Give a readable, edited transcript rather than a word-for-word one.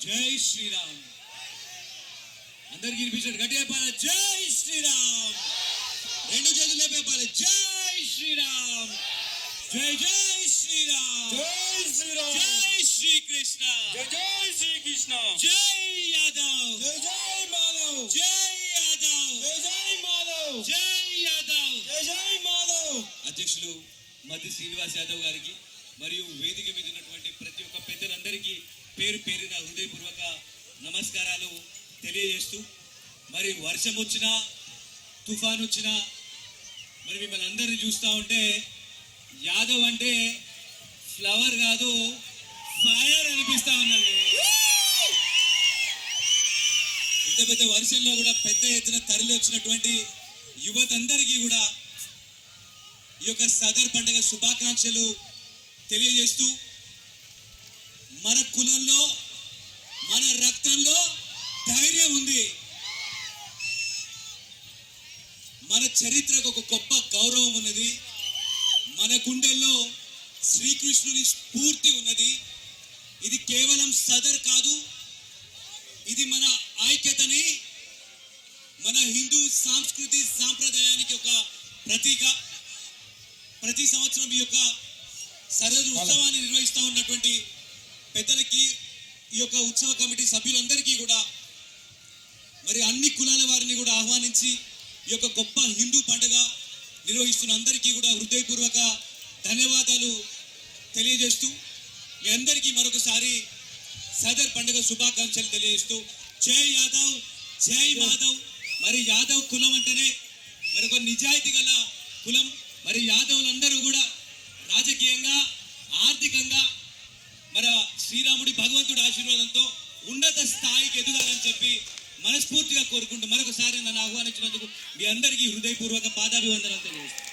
జై శ్రీరామ్. అందరికి వినిపించాడు గట్టిగా చెప్పాలి జై శ్రీరామ్. రెండు చేతులు లేపి చెప్పాలి జై శ్రీరామ్. జై జై శ్రీరామ్. జై శ్రీరామ్. జై శ్రీకృష్ణ. జై జై శ్రీకృష్ణ. జై యాదవ్. జై జై మాధవ్. జై యాదవ్. జై జై మాధవ్. జై యాదవ్. జై జై మాధవ్. అధ్యక్షులు మధ్య శ్రీనివాస్ యాదవ్ గారికి మరియు వేదిక మీద ఉన్నటువంటి ప్రతి ఒక్క పెద్దలందరికీ పేరు పేరున హృదయపూర్వక నమస్కారాలు తెలియజేస్తూ, మరి వర్షం వచ్చినా తుఫాన్ వచ్చినా మరి మిమ్మల్ని అందరినీ చూస్తూ ఉంటే యాదవ్ అంటే ఫ్లవర్ కాదు ఫైర్ అనిపిస్తా ఉన్నది. ఇంత పెద్ద వర్షంలో కూడా పెద్ద ఎత్తున తరలి వచ్చినటువంటి యువతందరికీ కూడా ఈ యొక్క సదర్ పండుగ శుభాకాంక్షలు తెలియజేస్తూ, మన కులంలో మన రక్తంలో ధైర్యం ఉంది. మన చరిత్రకు ఒక గొప్ప గౌరవం ఉన్నది. మన గుండెల్లో శ్రీకృష్ణుని స్ఫూర్తి ఉన్నది. ఇది కేవలం సదర్ కాదు, ఇది మన ఐక్యతని, మన హిందూ సంస్కృతి సాంప్రదాయానికి ఒక ప్రతీక. ప్రతి సంవత్సరం ఈ యొక్క సదరు ఉత్సవాన్ని నిర్వహిస్తూ ఉన్నటువంటి పెద్దలకి, ఈ యొక్క ఉత్సవ కమిటీ సభ్యులందరికీ కూడా మరి అన్ని కులాల వారిని కూడా ఆహ్వానించి ఈ యొక్క గొప్ప హిందూ పండుగ నిర్వహిస్తున్న అందరికీ కూడా హృదయపూర్వక ధన్యవాదాలు తెలియజేస్తూ, మీ అందరికీ మరొకసారి సదర్ పండుగ శుభాకాంక్షలు తెలియజేస్తూ, జై యాదవ్ జై మాధవ్. మరి యాదవ్ కులం అంటేనే మరి ఒక నిజాయితీ గల కులం. మరి యాదవులందరూ కూడా రాజకీయంగా ఆర్థికంగా మన శ్రీరాముడి భగవంతుడి ఆశీర్వాదంతో ఉన్నత స్థాయికి ఎదగాలని చెప్పి మనస్ఫూర్తిగా కోరుకుంటూ మరొకసారి నన్ను ఆహ్వానించినందుకు మీ అందరికీ హృదయపూర్వక పాదాభివందనాలు తెలియజేస్తాను.